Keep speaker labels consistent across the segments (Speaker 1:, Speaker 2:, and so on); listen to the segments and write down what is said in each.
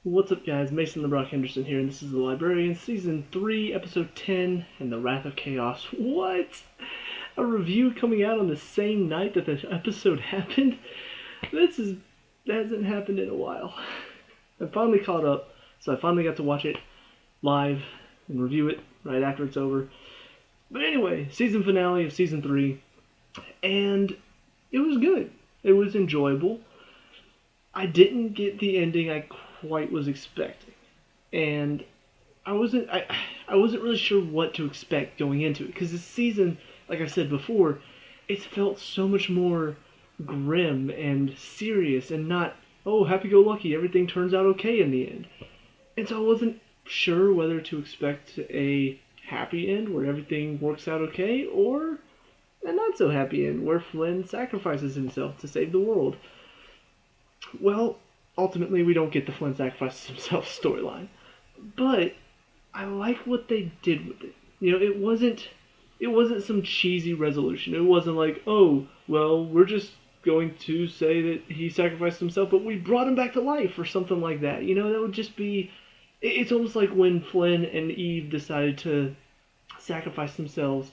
Speaker 1: What's up, guys? Mason the Brock Henderson here, and this is the Librarians, Season 3, Episode 10, and the Wrath of Chaos. What? A review coming out on the same night that the episode happened? That hasn't happened in a while. I finally caught up, so I finally got to watch it live and review it right after it's over. But anyway, season finale of Season 3, and it was good. It was enjoyable. I didn't get the ending I quite was expecting, and I wasn't really sure what to expect going into it, because this season, like I said before, it felt so much more grim and serious and not, oh, happy-go-lucky, everything turns out okay in the end. And so I wasn't sure whether to expect a happy end where everything works out okay, or a not so happy end where Flynn sacrifices himself to save the world. Well, ultimately we don't get the Flynn sacrifices himself storyline, but I like what they did with it. It wasn't some cheesy resolution. It wasn't like, oh, well, we're just going to say that he sacrificed himself, but we brought him back to life or something like that. That would just be. It's almost like when Flynn and Eve decided to sacrifice themselves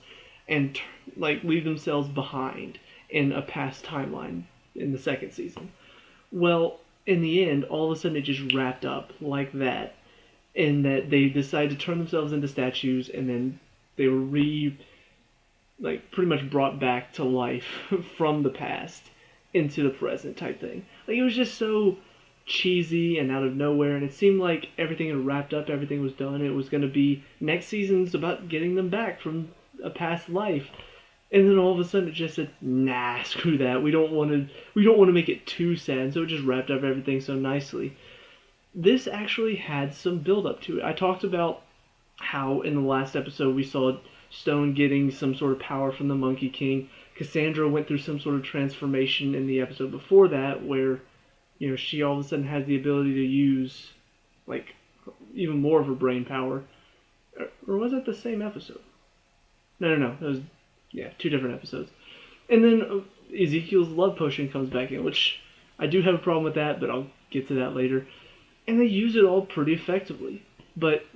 Speaker 1: and like leave themselves behind in a past timeline in the second season. Well, in the end, all of a sudden it just wrapped up like that, in that they decided to turn themselves into statues, and then they were pretty much brought back to life from the past into the present type thing. Like, it was just so cheesy and out of nowhere, and it seemed like everything had wrapped up, everything was done. It was going to be next season's about getting them back from a past life. And then all of a sudden it just said, nah, screw that. We don't want to make it too sad, so it just wrapped up everything so nicely. This actually had some build up to it. I talked about how in the last episode we saw Stone getting some sort of power from the Monkey King. Cassandra went through some sort of transformation in the episode before that, where she all of a sudden has the ability to use like even more of her brain power. Or was it the same episode? No. It was, yeah, two different episodes. And then Ezekiel's love potion comes back in, which I do have a problem with that, but I'll get to that later. And they use it all pretty effectively. But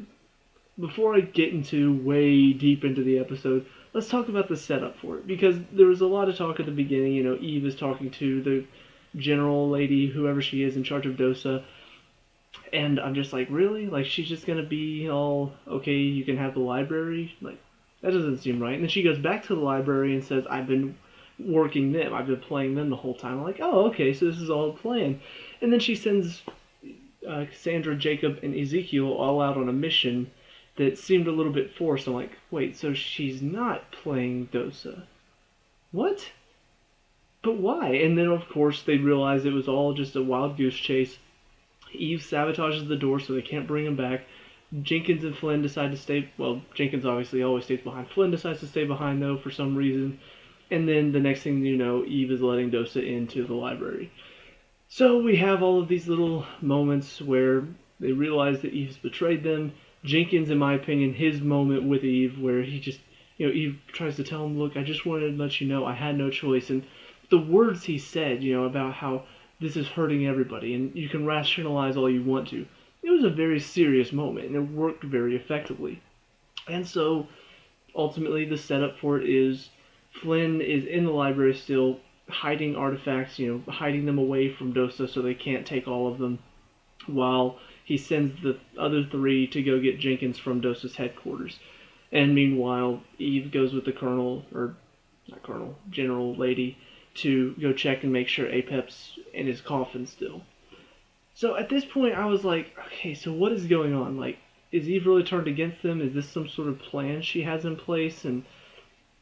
Speaker 1: before I get into way deep into the episode, let's talk about the setup for it. Because there was a lot of talk at the beginning. Eve is talking to the general lady, whoever she is, in charge of Dosa. And I'm just like, really? Like, she's just going to be all, okay, you can have the library? Like, that doesn't seem right. And then she goes back to the library and says, I've been working them. I've been playing them the whole time. I'm like, oh, okay, so this is all a plan. And then she sends Cassandra, Jacob, and Ezekiel all out on a mission that seemed a little bit forced. I'm like, wait, so she's not playing Dosa? What? But why? And then, of course, they realize it was all just a wild goose chase. Eve sabotages the door so they can't bring him back. Jenkins and Flynn decide to stay. Well, Jenkins obviously always stays behind. Flynn decides to stay behind, though, for some reason. And then the next thing you know, Eve is letting Dosa into the library. So we have all of these little moments where they realize that Eve's betrayed them. Jenkins, in my opinion, his moment with Eve, where he just, Eve tries to tell him, look, I just wanted to let you know I had no choice. And the words he said, about how this is hurting everybody, and you can rationalize all you want to. It was a very serious moment, and it worked very effectively. And so, ultimately, the setup for it is Flynn is in the library still, hiding artifacts, hiding them away from Dosa so they can't take all of them, while he sends the other three to go get Jenkins from Dosa's headquarters. And meanwhile, Eve goes with the general lady, to go check and make sure Apep's in his coffin still. So at this point, I was like, okay, so what is going on? Like, is Eve really turned against them? Is this some sort of plan she has in place? And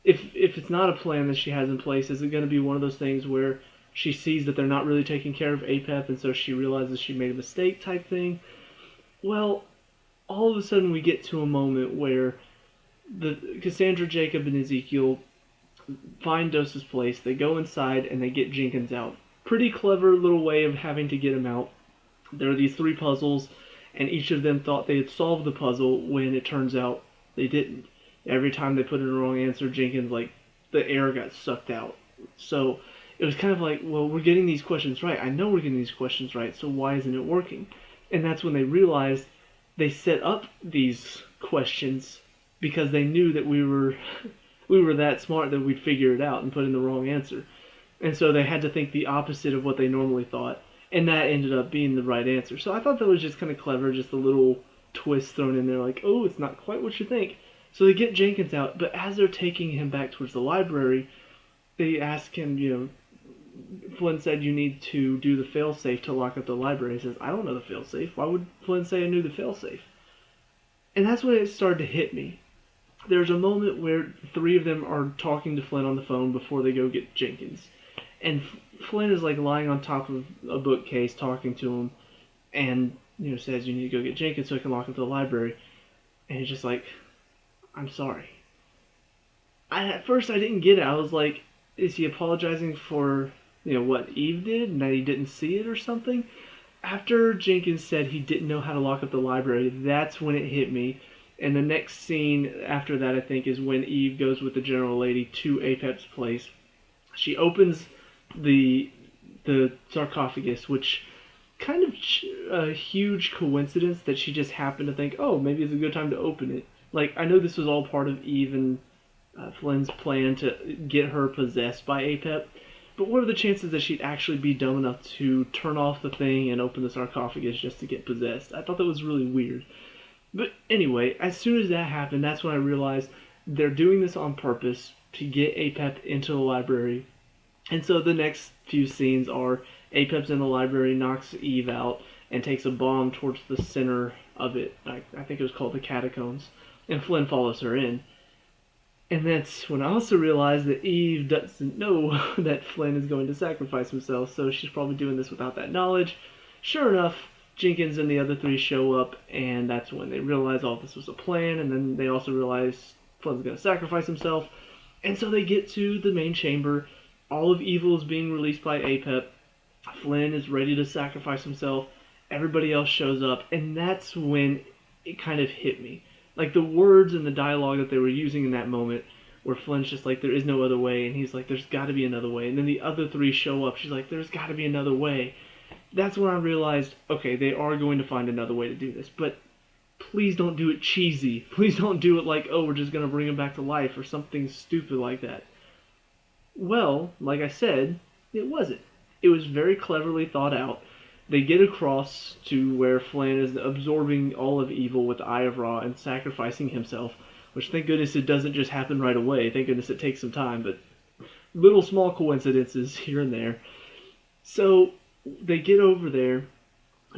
Speaker 1: if it's not a plan that she has in place, is it going to be one of those things where she sees that they're not really taking care of Apep, and so she realizes she made a mistake type thing? Well, all of a sudden we get to a moment where the Cassandra, Jacob, and Ezekiel find Dosa's place. They go inside and they get Jenkins out. Pretty clever little way of having to get him out. There are these three puzzles, and each of them thought they had solved the puzzle when it turns out they didn't. Every time they put in the wrong answer, Jenkins, the air got sucked out. So it was kind of like, well, we're getting these questions right. I know we're getting these questions right, so why isn't it working? And that's when they realized they set up these questions because they knew that we were we were that smart that we'd figure it out and put in the wrong answer. And so they had to think the opposite of what they normally thought, and that ended up being the right answer. So I thought that was just kind of clever, just a little twist thrown in there, like, oh, it's not quite what you think. So they get Jenkins out, but as they're taking him back towards the library, they ask him, Flynn said you need to do the failsafe to lock up the library. He says, I don't know the failsafe. Why would Flynn say I knew the failsafe? And that's when it started to hit me. There's a moment where three of them are talking to Flynn on the phone before they go get Jenkins. And Flynn is like lying on top of a bookcase talking to him and, says you need to go get Jenkins so I can lock up the library. And he's just like, I'm sorry. At first I didn't get it. I was like, is he apologizing for, what Eve did and that he didn't see it or something? After Jenkins said he didn't know how to lock up the library, that's when it hit me. And the next scene after that, I think, is when Eve goes with the general lady to Apep's place. She opens the sarcophagus, which kind of a huge coincidence that she just happened to think, oh, maybe it's a good time to open it. Like, I know this was all part of Eve and Flynn's plan to get her possessed by Apep, but what are the chances that she'd actually be dumb enough to turn off the thing and open the sarcophagus just to get possessed? I thought that was really weird. But anyway, as soon as that happened, that's when I realized they're doing this on purpose to get Apep into the library. And so the next few scenes are Apep's in the library, knocks Eve out, and takes a bomb towards the center of it. I think it was called the catacombs. And Flynn follows her in. And that's when I also realized that Eve doesn't know that Flynn is going to sacrifice himself, so she's probably doing this without that knowledge. Sure enough, Jenkins and the other three show up, and that's when they realize all this was a plan, and then they also realize Flynn's going to sacrifice himself. And so they get to the main chamber. All of evil is being released by Apep. Flynn is ready to sacrifice himself. Everybody else shows up, and that's when it kind of hit me. Like, the words and the dialogue that they were using in that moment, where Flynn's just like, there is no other way, and he's like, there's got to be another way. And then the other three show up. She's like, there's got to be another way. That's when I realized, okay, they are going to find another way to do this. But please don't do it cheesy. Please don't do it like, oh, we're just going to bring him back to life or something stupid like that. Well, like I said, it wasn't. It was very cleverly thought out. They get across to where Flynn is absorbing all of evil with the Eye of Ra and sacrificing himself, which thank goodness it doesn't just happen right away. Thank goodness it takes some time, but little small coincidences here and there. So they get over there.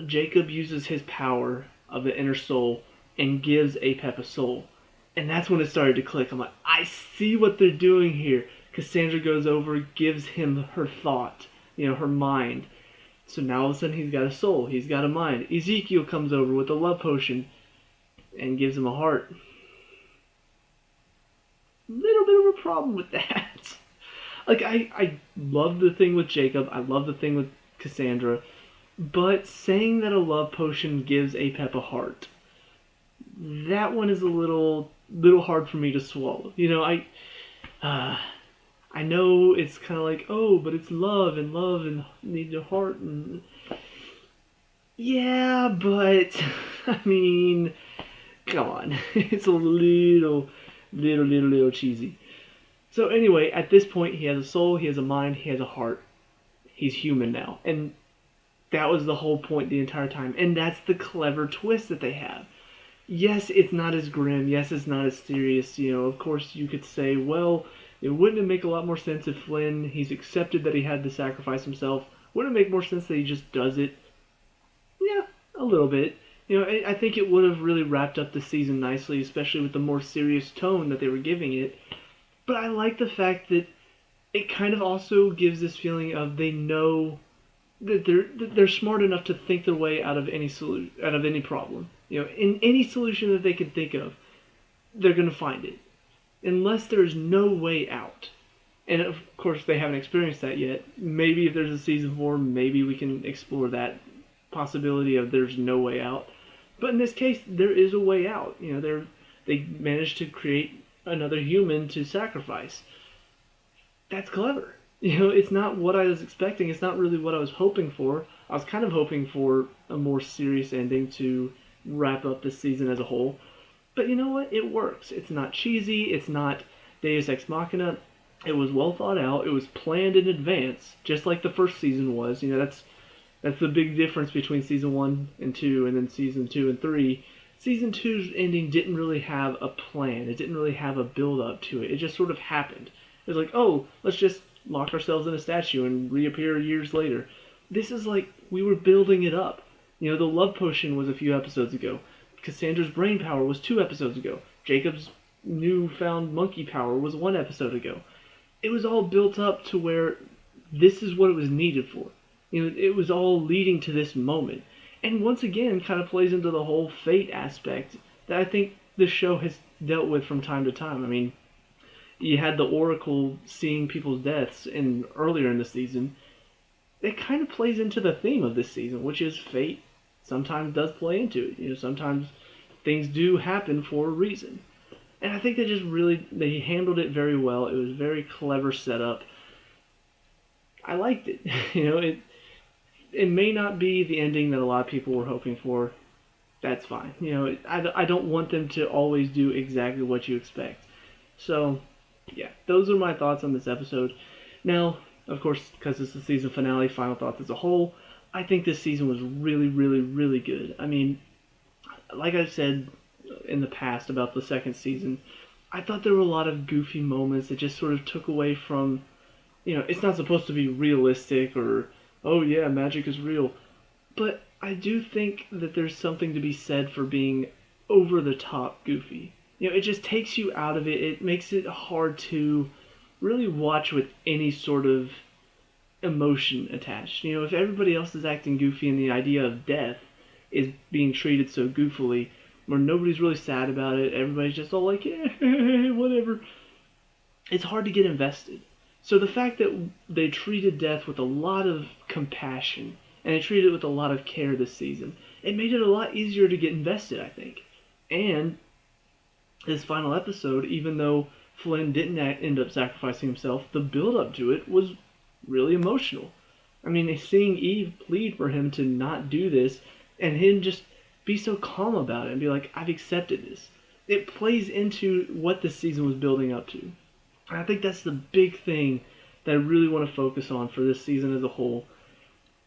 Speaker 1: Jacob uses his power of the inner soul and gives Apep a soul. And that's when it started to click. I'm like, I see what they're doing here. Cassandra goes over, gives him her thought, her mind. So now all of a sudden he's got a soul, he's got a mind. Ezekiel comes over with a love potion and gives him a heart. Little bit of a problem with that. Like, I love the thing with Jacob, I love the thing with Cassandra, but saying that a love potion gives Apep a heart, that one is a little hard for me to swallow. I know it's kind of like, oh, but it's love and needs a heart. And yeah, but, I mean, come on. It's a little cheesy. So anyway, at this point, he has a soul, he has a mind, he has a heart. He's human now. And that was the whole point the entire time. And that's the clever twist that they have. Yes, it's not as grim. Yes, it's not as serious. Of course, you could say, well, wouldn't it make a lot more sense if Flynn, he's accepted that he had to sacrifice himself? Wouldn't it make more sense that he just does it? Yeah, a little bit. I think it would have really wrapped up the season nicely, especially with the more serious tone that they were giving it. But I like the fact that it kind of also gives this feeling of they know that they're smart enough to think their way out of any problem. In any solution that they can think of, they're going to find it. Unless there's no way out. And of course they haven't experienced that yet. Maybe if there's a season 4, maybe we can explore that possibility of there's no way out. But in this case, there is a way out. They managed to create another human to sacrifice. That's clever. It's not what I was expecting. It's not really what I was hoping for. I was kind of hoping for a more serious ending to wrap up this season as a whole. But you know what? It works. It's not cheesy. It's not Deus Ex Machina. It was well thought out. It was planned in advance, just like the first season was. That's the big difference between season 1 and 2, and then season 2 and 3. Season two's ending didn't really have a plan. It didn't really have a build up to it. It just sort of happened. It was like, oh, let's just lock ourselves in a statue and reappear years later. This is like we were building it up. The love potion was a few episodes ago. Cassandra's brain power was 2 episodes ago. Jacob's newfound monkey power was 1 episode ago. It was all built up to where this is what it was needed for. It was all leading to this moment. And once again, kind of plays into the whole fate aspect that I think the show has dealt with from time to time. I mean, you had the Oracle seeing people's deaths earlier in the season. It kind of plays into the theme of this season, which is fate sometimes does play into it. Sometimes things do happen for a reason. And I think they handled it very well. It was a very clever setup. I liked it. It may not be the ending that a lot of people were hoping for. That's fine. I don't want them to always do exactly what you expect. So, yeah, those are my thoughts on this episode. Now, of course, because it's the season finale, final thoughts as a whole, I think this season was really, really, really good. I mean, like I said in the past about the second season, I thought there were a lot of goofy moments that just sort of took away from, it's not supposed to be realistic or, oh yeah, magic is real. But I do think that there's something to be said for being over the top goofy. It just takes you out of it. It makes it hard to really watch with any sort of emotion attached. If everybody else is acting goofy and the idea of death is being treated so goofily, where nobody's really sad about it, everybody's just all like, yeah, whatever, it's hard to get invested. So the fact that they treated death with a lot of compassion and they treated it with a lot of care this season, it made it a lot easier to get invested, I think. And this final episode, even though Flynn didn't end up sacrificing himself, the build-up to it was really emotional. I mean, seeing Eve plead for him to not do this and him just be so calm about it and be like, I've accepted this. It plays into what this season was building up to. And I think that's the big thing that I really want to focus on for this season as a whole.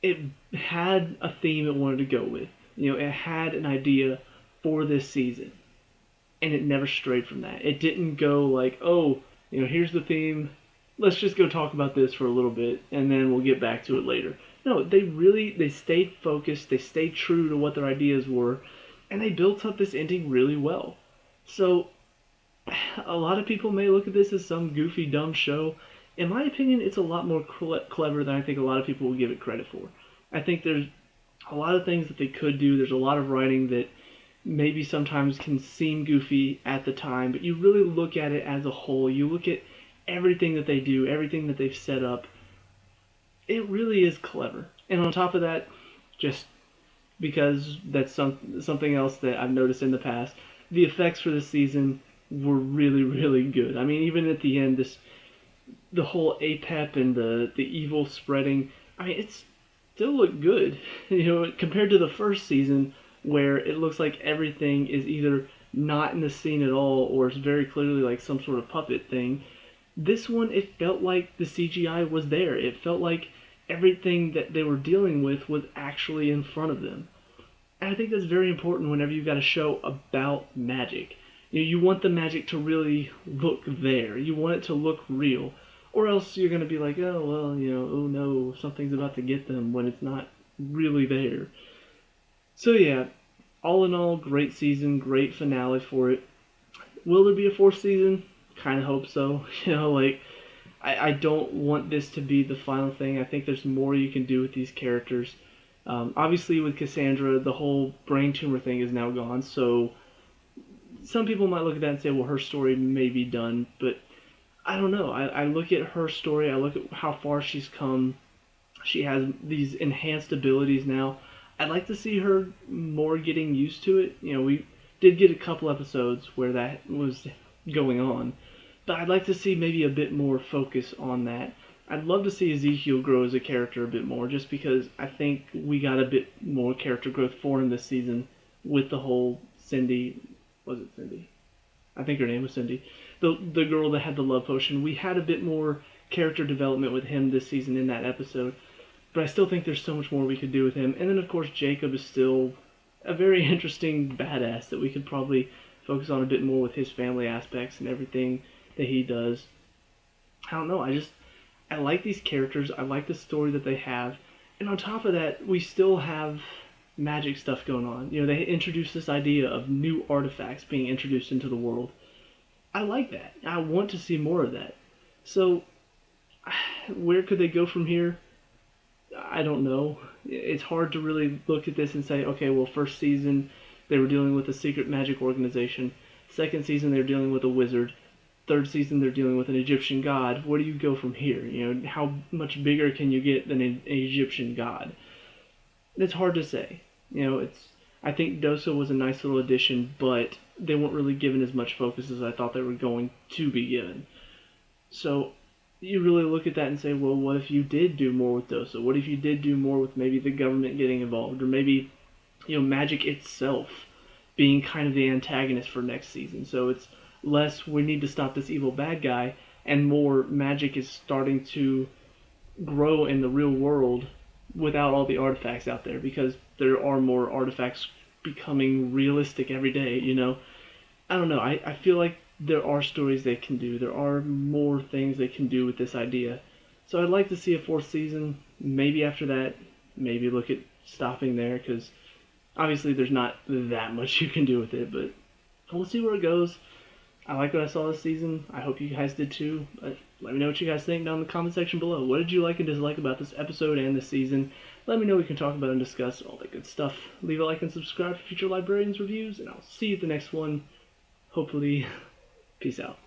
Speaker 1: It had a theme it wanted to go with. It had an idea for this season. And it never strayed from that. It didn't go like, oh, here's the theme. Let's just go talk about this for a little bit, and then we'll get back to it later. No, they stayed focused. They stayed true to what their ideas were, and they built up this ending really well. So, a lot of people may look at this as some goofy, dumb show. In my opinion, it's a lot more clever than I think a lot of people will give it credit for. I think there's a lot of things that they could do. There's a lot of writing that maybe sometimes can seem goofy at the time, but you really look at it as a whole. You look at everything that they do, everything that they've set up. It really is clever. And on top of that, just because that's something else that I've noticed in the past, the effects for this season were really, really good. I mean, even at the end, the whole APEP and the evil spreading, I mean, it still looked good. Compared to the first season, where it looks like everything is either not in the scene at all or it's very clearly like some sort of puppet thing. This one, it felt like the CGI was there. It felt like everything that they were dealing with was actually in front of them. And I think that's very important whenever you've got a show about magic. You want the magic to really look there. You want it to look real. Or else you're going to be like, oh, well, oh no, something's about to get them when it's not really there. So yeah, all in all, great season, great finale for it. Will there be a fourth season? Kind of hope so. I don't want this to be the final thing. I think there's more you can do with these characters. Obviously, with Cassandra, the whole brain tumor thing is now gone, so some people might look at that and say, well, her story may be done, but I don't know. I look at her story, I look at how far she's come. She has these enhanced abilities now. I'd like to see her more getting used to it. We did get a couple episodes where that was going on, but I'd like to see maybe a bit more focus on that. I'd love to see Ezekiel grow as a character a bit more, just because I think we got a bit more character growth for him this season with the whole Cindy. Was it Cindy? I think her name was Cindy. The girl that had the love potion. We had a bit more character development with him this season in that episode, but I still think there's so much more we could do with him. And then, of course, Jacob is still a very interesting badass that we could probably focus on a bit more with his family aspects and everything that he does. I don't know. I like these characters. I like the story that they have. And on top of that, we still have magic stuff going on. You know, they introduced this idea of new artifacts being introduced into the world. I like that. I want to see more of that. So, where could they go from here? I don't know. It's hard to really look at this and say, okay, well, first season they were dealing with a secret magic organization. Second season they're dealing with a wizard. Third season they're dealing with an Egyptian god. Where do you go from here? You know, how much bigger can you get than an Egyptian god? It's hard to say. You know, I think Dosa was a nice little addition, but they weren't really given as much focus as I thought they were going to be given. So you really look at that and say, well, what if you did do more with Dosa? What if you did do more with maybe the government getting involved, or maybe, you know, magic itself being kind of the antagonist for next season? So it's less we need to stop this evil bad guy, and more magic is starting to grow in the real world without all the artifacts out there, because there are more artifacts becoming realistic every day, you know? I don't know. I feel like there are stories they can do. There are more things they can do with this idea. So I'd like to see a fourth season. Maybe after that, maybe look at stopping there, because obviously there's not that much you can do with it, but we'll see where it goes. I like what I saw this season. I hope you guys did too. But let me know what you guys think down in the comment section below. What did you like and dislike about this episode and this season? Let me know. We can talk about and discuss all that good stuff. Leave a like and subscribe for future Librarians reviews, and I'll see you at the next one. Hopefully, peace out.